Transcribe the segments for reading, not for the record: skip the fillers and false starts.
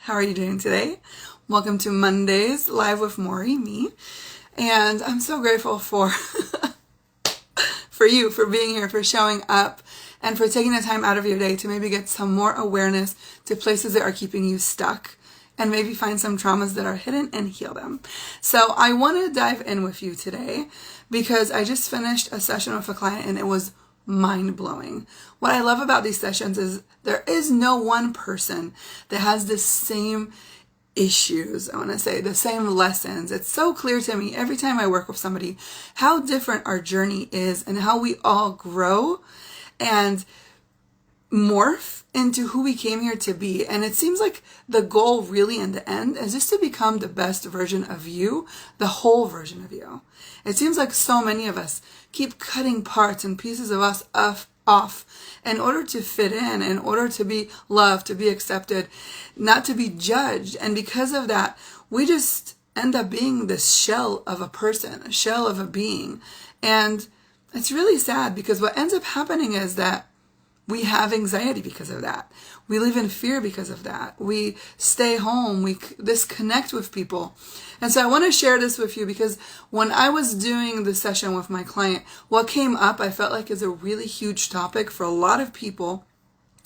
How are you doing today? Welcome to Mondays Live with Mori, me. And I'm so grateful for you, for being here, for showing up, and for taking the time out of your day to maybe get some more awareness to places that are keeping you stuck and maybe find some traumas that are hidden and heal them. So I want to dive in with you today because I just finished a session with a client and it was mind-blowing. What I love about these sessions is there is no one person that has the same issues, I want to say, the same lessons. It's so clear to me every time I work with somebody how different our journey is and how we all grow and morph into who we came here to be. And it seems like the goal really in the end is just to become the best version of you, the whole version of you. It seems like so many of us keep cutting parts and pieces of us off in order to fit in order to be loved, to be accepted, not to be judged. And because of that, we just end up being this shell of a person, a shell of a being. And it's really sad because what ends up happening is that we have anxiety because of that. We live in fear because of that. We stay home. We disconnect with people. And so I want to share this with you because when I was doing the session with my client, what came up I felt like is a really huge topic for a lot of people.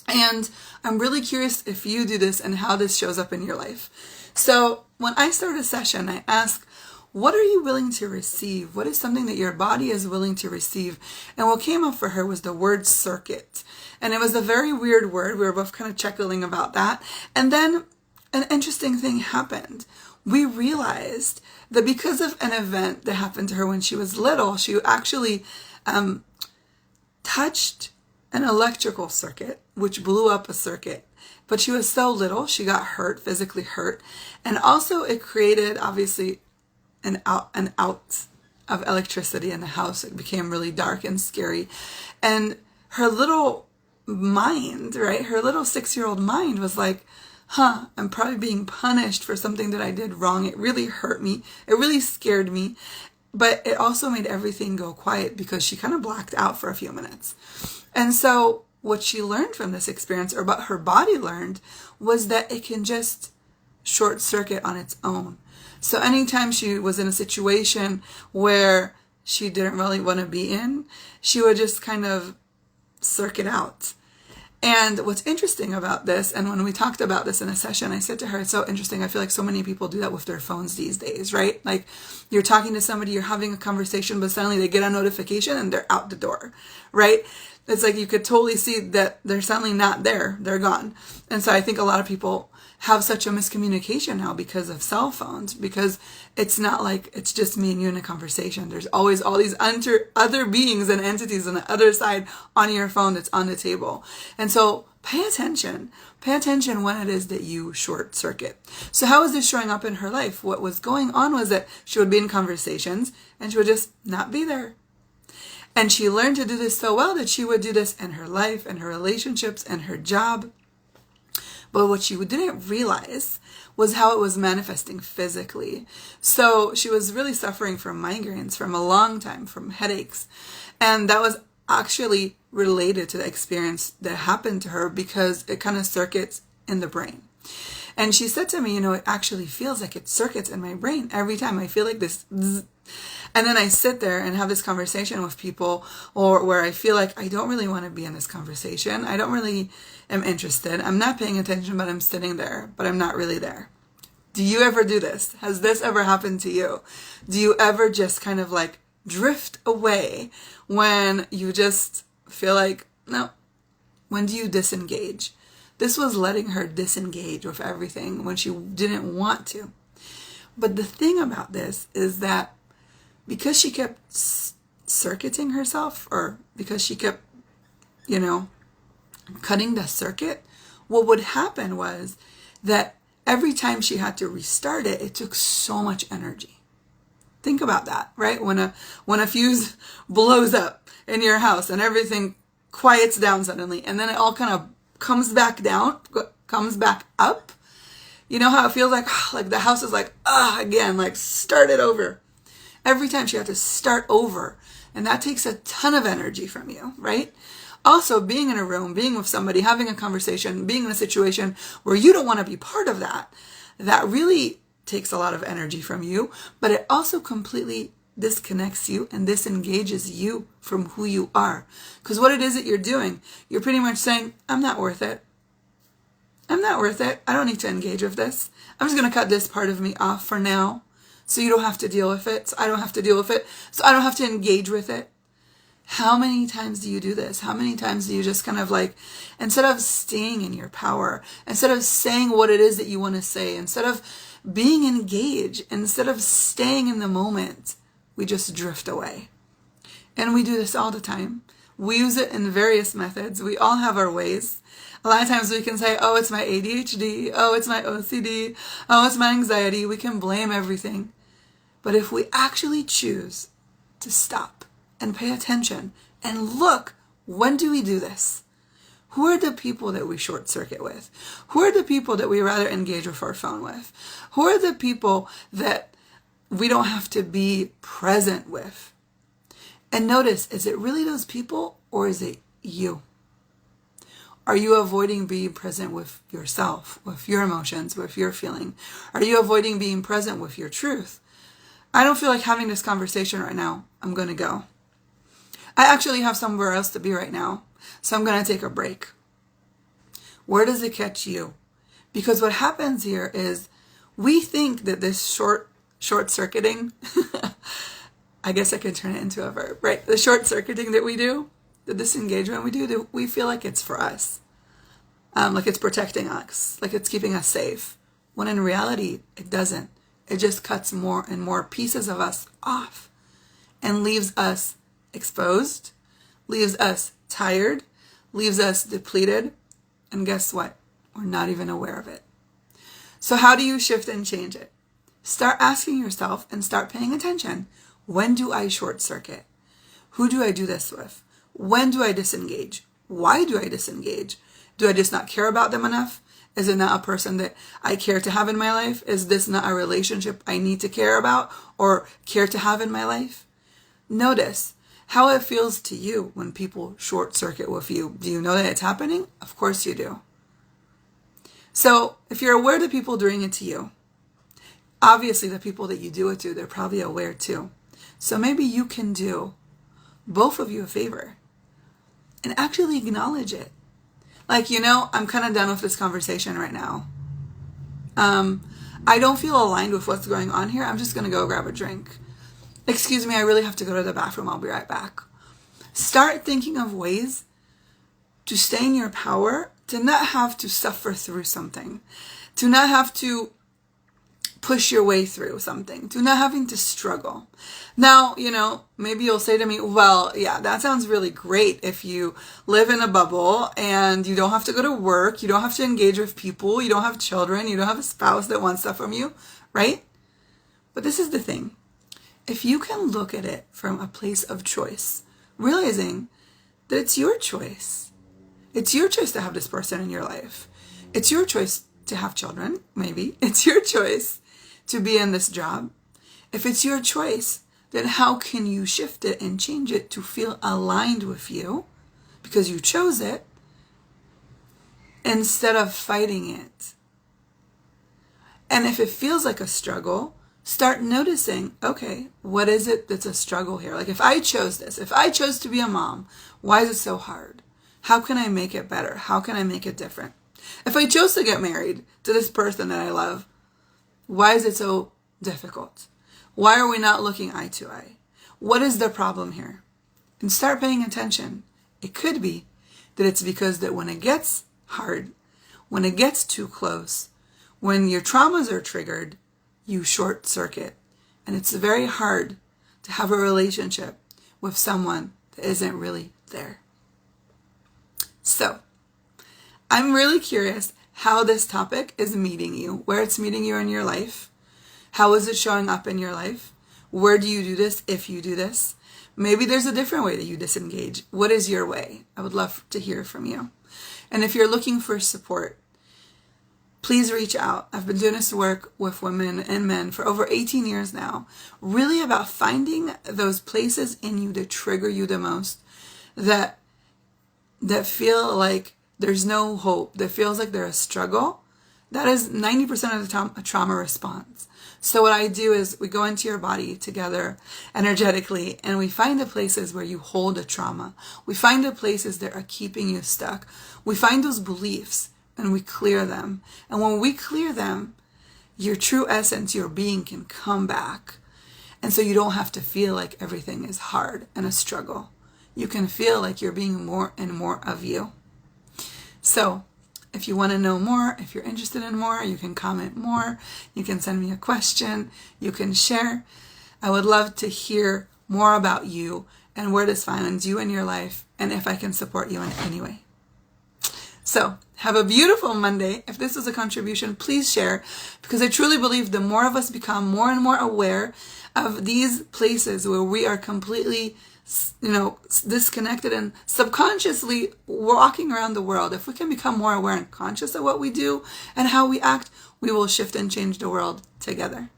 And I'm really curious if you do this and how this shows up in your life. So when I start a session, I ask, what are you willing to receive? What is something that your body is willing to receive? And what came up for her was the word circuit. And it was a very weird word. We were both kind of chuckling about that. And then an interesting thing happened. We realized that because of an event that happened to her when she was little, she actually touched an electrical circuit, which blew up a circuit. But she was so little, she got hurt, physically hurt. And also it created, obviously, an out of electricity in the house. It became really dark and scary. And her little mind, right? Her little 6-year-old mind was like, I'm probably being punished for something that I did wrong. It really hurt me. It really scared me. But it also made everything go quiet because she kind of blacked out for a few minutes. And so what she learned from this experience, or what her body learned, was that it can just short circuit on its own. So anytime she was in a situation where she didn't really want to be in, she would just kind of circuit out. And what's interesting about this, and when we talked about this in a session, I said to her, it's so interesting. I feel like so many people do that with their phones these days, right? Like you're talking to somebody, you're having a conversation, but suddenly they get a notification and they're out the door, right? It's like you could totally see that they're suddenly not there. They're gone. And so I think a lot of people have such a miscommunication now because of cell phones, because it's not like it's just me and you in a conversation. There's always all these other beings and entities on the other side on your phone that's on the table. And so pay attention when it is that you short circuit. So how is this showing up in her life? What was going on was that she would be in conversations and she would just not be there. And she learned to do this so well that she would do this in her life and her relationships and her job. But what she didn't realize was how it was manifesting physically. So she was really suffering from migraines from a long time, from headaches. And that was actually related to the experience that happened to her because it kind of circuits in the brain. And she said to me, it actually feels like it circuits in my brain every time. I feel like this zzz. And then I sit there and have this conversation with people, or where I feel like I don't really want to be in this conversation. I don't really am interested. I'm not paying attention, but I'm sitting there, but I'm not really there. Do you ever do this? Has this ever happened to you? Do you ever just kind of like drift away when you just feel like, no? When do you disengage? This was letting her disengage with everything when she didn't want to. But the thing about this is that because she kept circuiting herself, or because she kept, cutting the circuit, what would happen was that every time she had to restart it, it took so much energy. Think about that, right? When a fuse blows up in your house and everything quiets down suddenly, and then it all kind of comes back down, comes back up. You know how it feels like the house is like, again, like start it over. Every time she had to start over. And that takes a ton of energy from you, right? Also, being in a room, being with somebody, having a conversation, being in a situation where you don't want to be part of that, that really takes a lot of energy from you, but it also completely disconnects you and disengages you from who you are. Because what it is that you're doing, you're pretty much saying, I'm not worth it. I'm not worth it. I don't need to engage with this. I'm just going to cut this part of me off for now, so you don't have to deal with it. So I don't have to deal with it. So I don't have to engage with it. How many times do you do this? How many times do you just kind of like, instead of staying in your power, instead of saying what it is that you want to say, instead of being engaged, instead of staying in the moment, we just drift away. And we do this all the time. We use it in various methods. We all have our ways. A lot of times we can say, oh, it's my ADHD. Oh, it's my OCD. Oh, it's my anxiety. We can blame everything. But if we actually choose to stop and pay attention and look, when do we do this? Who are the people that we short circuit with? Who are the people that we rather engage with our phone with? Who are the people that we don't have to be present with? And notice, is it really those people or is it you? Are you avoiding being present with yourself, with your emotions, with your feeling? Are you avoiding being present with your truth? I don't feel like having this conversation right now. I'm going to go. I actually have somewhere else to be right now, so I'm going to take a break. Where does it catch you? Because what happens here is we think that this short-circuiting, I guess I could turn it into a verb, right? The short-circuiting that we do, the disengagement we do, we feel like it's for us. Like it's protecting us, like it's keeping us safe. When in reality, it doesn't. It just cuts more and more pieces of us off and leaves us exposed, leaves us tired, leaves us depleted, and guess what? We're not even aware of it. So how do you shift and change it? Start asking yourself and start paying attention. When do I short circuit? Who do I do this with? When do I disengage? Why do I disengage? Do I just not care about them enough? Is it not a person that I care to have in my life? Is this not a relationship I need to care about or care to have in my life? Notice how it feels to you when people short circuit with you. Do you know that it's happening? Of course you do. So if you're aware that people doing it to you, obviously the people that you do it to, they're probably aware too. So maybe you can do both of you a favor and actually acknowledge it. Like, I'm kind of done with this conversation right now. I don't feel aligned with what's going on here. I'm just going to go grab a drink. Excuse me, I really have to go to the bathroom. I'll be right back. Start thinking of ways to stay in your power, to not have to suffer through something, to not have to push your way through something, to not having to struggle. Now, maybe you'll say to me, well, yeah, that sounds really great if you live in a bubble and you don't have to go to work, you don't have to engage with people, you don't have children, you don't have a spouse that wants stuff from you, right? But this is the thing. If you can look at it from a place of choice, realizing that it's your choice. It's your choice to have this person in your life. It's your choice to have children, maybe. It's your choice to be in this job. If it's your choice, then how can you shift it and change it to feel aligned with you because you chose it instead of fighting it? And if it feels like a struggle, start noticing, okay, what is it that's a struggle here? Like if I chose this, if I chose to be a mom, why is it so hard? How can I make it better? How can I make it different? If I chose to get married to this person that I love, why is it so difficult? Why are we not looking eye to eye? What is the problem here? And start paying attention. It could be that it's because that when it gets hard, when it gets too close, when your traumas are triggered, you short circuit. And it's very hard to have a relationship with someone that isn't really there. So, I'm really curious how this topic is meeting you, where it's meeting you in your life. How is it showing up in your life? Where do you do this if you do this? Maybe there's a different way that you disengage. What is your way? I would love to hear from you. And if you're looking for support, please reach out. I've been doing this work with women and men for over 18 years now, really about finding those places in you that trigger you the most, that that feel like there's no hope, that feels like they're a struggle, that is 90% of the trauma response. So what I do is we go into your body together energetically, and we find the places where you hold a trauma. We find the places that are keeping you stuck. We find those beliefs and we clear them. And when we clear them, your true essence, your being can come back. And so you don't have to feel like everything is hard and a struggle. You can feel like you're being more and more of you. So if you want to know more, if you're interested in more, you can comment more. You can send me a question. You can share. I would love to hear more about you and where this finds you in your life, and if I can support you in any way. So have a beautiful Monday. If this was a contribution, please share, because I truly believe the more of us become more and more aware of these places where we are completely, disconnected and subconsciously walking around the world, if we can become more aware and conscious of what we do and how we act, we will shift and change the world together.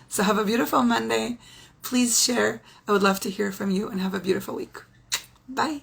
So have a beautiful Monday. Please share. I would love to hear from you, and have a beautiful week. Bye.